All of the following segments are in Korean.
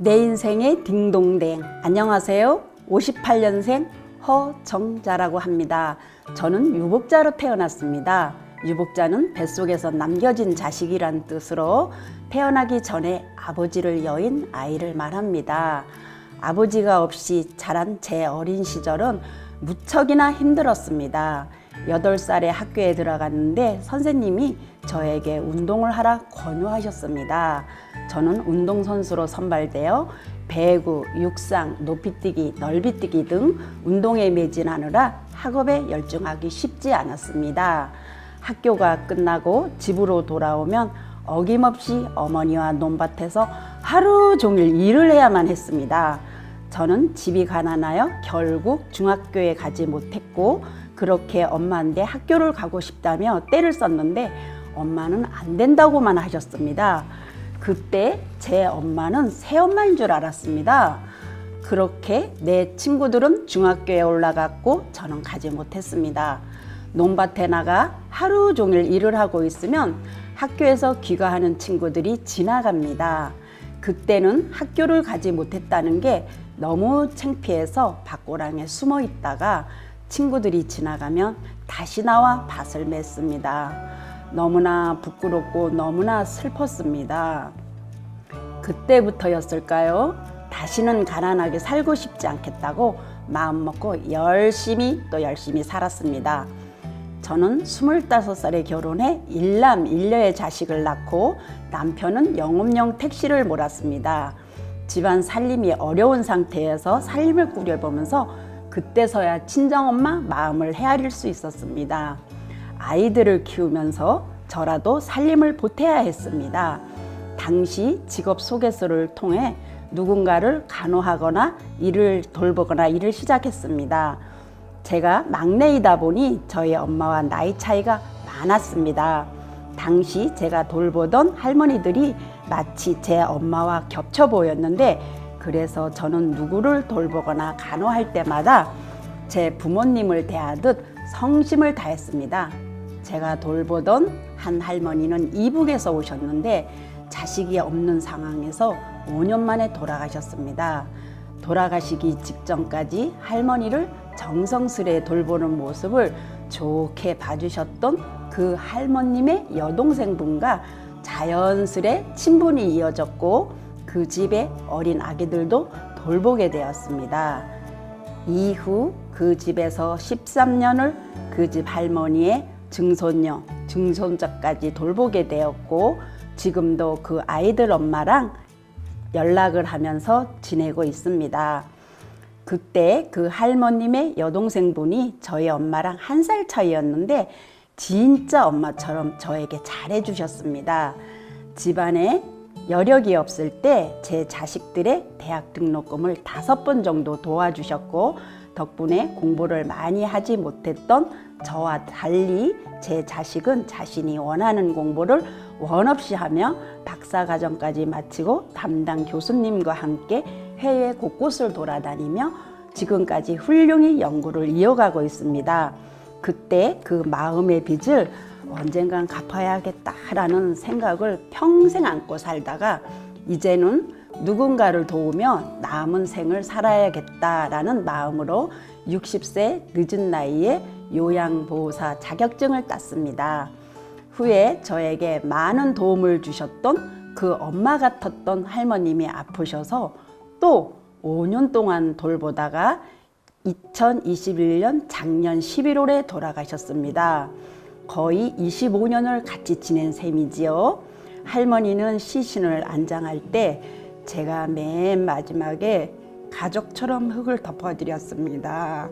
내 인생의 딩동댕. 안녕하세요. 58년생 허정자라고 합니다. 저는 유복자로 태어났습니다. 유복자는 뱃속에서 남겨진 자식이란 뜻으로 태어나기 전에 아버지를 여인 아이를 말합니다. 아버지가 없이 자란 제 어린 시절은 무척이나 힘들었습니다. 8살에 학교에 들어갔는데 선생님이 저에게 운동을 하라 권유하셨습니다. 저는 운동선수로 선발되어 배구, 육상, 높이뛰기, 넓이뛰기 등 운동에 매진하느라 학업에 열중하기 쉽지 않았습니다. 학교가 끝나고 집으로 돌아오면 어김없이 어머니와 논밭에서 하루 종일 일을 해야만 했습니다. 저는 집이 가난하여 결국 중학교에 가지 못했고 그렇게 엄마한테 학교를 가고 싶다며 떼를 썼는데 엄마는 안 된다고만 하셨습니다. 그때 제 엄마는 새엄마인 줄 알았습니다. 그렇게 내 친구들은 중학교에 올라갔고 저는 가지 못했습니다. 논밭에 나가 하루 종일 일을 하고 있으면 학교에서 귀가하는 친구들이 지나갑니다. 그때는 학교를 가지 못했다는 게 너무 창피해서 밭고랑에 숨어 있다가 친구들이 지나가면 다시 나와 밭을 맸습니다. 너무나 부끄럽고 너무나 슬펐습니다. 그때부터였을까요? 다시는 가난하게 살고 싶지 않겠다고 마음먹고 열심히 살았습니다. 저는 25살에 결혼해 일남 일녀의 자식을 낳고 남편은 영업용 택시를 몰았습니다. 집안 살림이 어려운 상태에서 살림을 꾸려보면서 그때서야 친정엄마 마음을 헤아릴 수 있었습니다. 아이들을 키우면서 저라도 살림을 보태야 했습니다. 당시 직업 소개서를 통해 누군가를 간호하거나 일을 돌보거나 일을 시작했습니다. 제가 막내이다 보니 저희 엄마와 나이 차이가 많았습니다. 당시 제가 돌보던 할머니들이 마치 제 엄마와 겹쳐 보였는데 그래서 저는 누구를 돌보거나 간호할 때마다 제 부모님을 대하듯 성심을 다했습니다. 제가 돌보던 한 할머니는 이북에서 오셨는데 자식이 없는 상황에서 5년 만에 돌아가셨습니다. 돌아가시기 직전까지 할머니를 정성스레 돌보는 모습을 좋게 봐주셨던 그 할머님의 여동생분과 자연스레 친분이 이어졌고 그 집의 어린 아기들도 돌보게 되었습니다. 이후 그 집에서 13년을 그 집 할머니의 증손녀, 증손자까지 돌보게 되었고 지금도 그 아이들 엄마랑 연락을 하면서 지내고 있습니다. 그때 그 할머님의 여동생분이 저희 엄마랑 1살 차이였는데 진짜 엄마처럼 저에게 잘해주셨습니다. 집안에 여력이 없을 때 제 자식들의 대학 등록금을 5번 정도 도와주셨고 덕분에 공부를 많이 하지 못했던 저와 달리 제 자식은 자신이 원하는 공부를 원없이 하며 박사과정까지 마치고 담당 교수님과 함께 해외 곳곳을 돌아다니며 지금까지 훌륭히 연구를 이어가고 있습니다. 그때 그 마음의 빚을 언젠간 갚아야겠다라는 생각을 평생 안고 살다가 이제는 누군가를 도우며 남은 생을 살아야겠다라는 마음으로 60세 늦은 나이에 요양보호사 자격증을 땄습니다. 후에 저에게 많은 도움을 주셨던 그 엄마 같았던 할머님이 아프셔서 또 5년 동안 돌보다가 2021년 작년 11월에 돌아가셨습니다. 거의 25년을 같이 지낸 셈이지요. 할머니는 시신을 안장할 때 제가 맨 마지막에 가족처럼 흙을 덮어드렸습니다.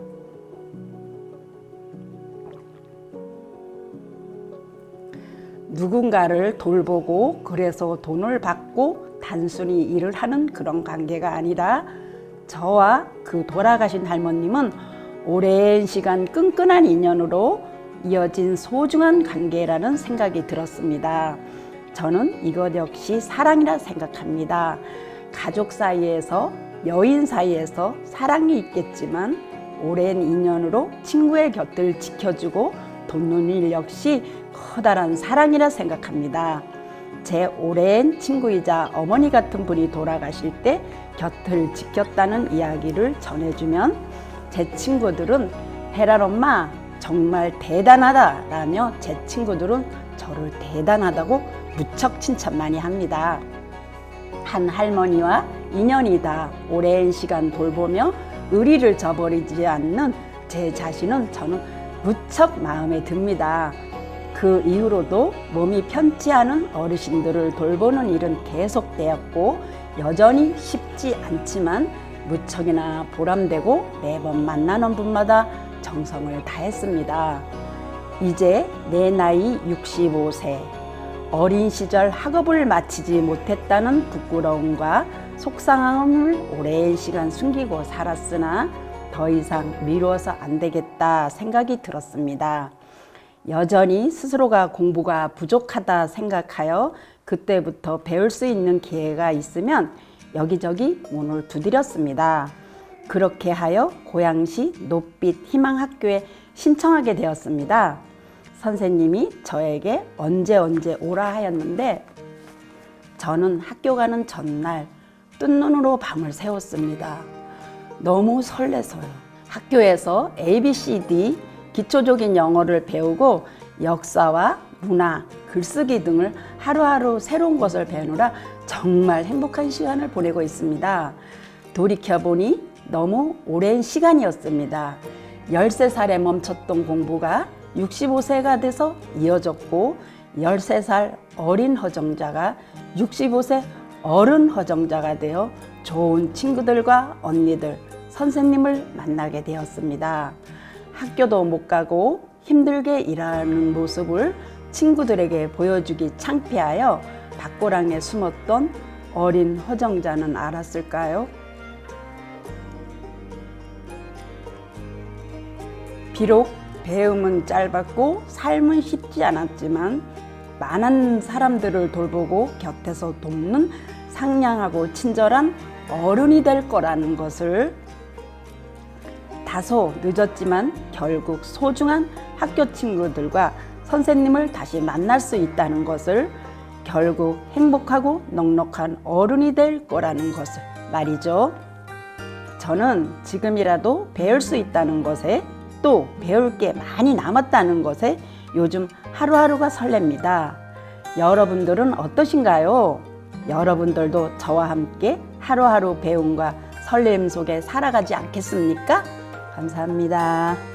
누군가를 돌보고 그래서 돈을 받고 단순히 일을 하는 그런 관계가 아니라 저와 그 돌아가신 할머님은 오랜 시간 끈끈한 인연으로 이어진 소중한 관계라는 생각이 들었습니다. 저는 이것 역시 사랑이라 생각합니다. 가족 사이에서 여인 사이에서 사랑이 있겠지만 오랜 인연으로 친구의 곁을 지켜주고 돕는 일 역시 커다란 사랑이라 생각합니다. 제 오랜 친구이자 어머니 같은 분이 돌아가실 때 곁을 지켰다는 이야기를 전해주면 제 친구들은 헤랄 엄마 정말 대단하다 라며 제 친구들은 저를 대단하다고 무척 칭찬 많이 합니다. 한 할머니와 인연이다 오랜 시간 돌보며 의리를 저버리지 않는 제 자신은 저는 무척 마음에 듭니다. 그 이후로도 몸이 편치 않은 어르신들을 돌보는 일은 계속되었고 여전히 쉽지 않지만 무척이나 보람되고 매번 만나는 분마다 정성을 다했습니다. 이제 내 나이 65세, 어린 시절 학업을 마치지 못했다는 부끄러움과 속상함을 오랜 시간 숨기고 살았으나 더 이상 미루어서 안 되겠다 생각이 들었습니다. 여전히 스스로가 공부가 부족하다 생각하여 그때부터 배울 수 있는 기회가 있으면 여기저기 문을 두드렸습니다. 그렇게 하여 고양시 노빛 희망학교에 신청하게 되었습니다. 선생님이 저에게 언제 오라 하였는데 저는 학교 가는 전날 뜬 눈으로 밤을 새웠습니다. 너무 설레서요. 학교에서 ABCD 기초적인 영어를 배우고 역사와 문화, 글쓰기 등을 하루하루 새로운 것을 배우느라 정말 행복한 시간을 보내고 있습니다. 돌이켜보니 너무 오랜 시간이었습니다. 13살에 멈췄던 공부가 65세가 돼서 이어졌고 13살 어린 허정자가 65세 어른 허정자가 되어 좋은 친구들과 언니들, 선생님을 만나게 되었습니다. 학교도 못 가고 힘들게 일하는 모습을 친구들에게 보여주기 창피하여 밭고랑에 숨었던 어린 허정자는 알았을까요? 비록 배움은 짧았고 삶은 쉽지 않았지만 많은 사람들을 돌보고 곁에서 돕는 상냥하고 친절한 어른이 될 거라는 것을 다소 늦었지만 결국 소중한 학교 친구들과 선생님을 다시 만날 수 있다는 것을 결국 행복하고 넉넉한 어른이 될 거라는 것을 말이죠. 저는 지금이라도 배울 수 있다는 것에 또 배울 게 많이 남았다는 것에 요즘 하루하루가 설렙니다. 여러분들은 어떠신가요? 여러분들도 저와 함께 하루하루 배움과 설렘 속에 살아가지 않겠습니까? 감사합니다.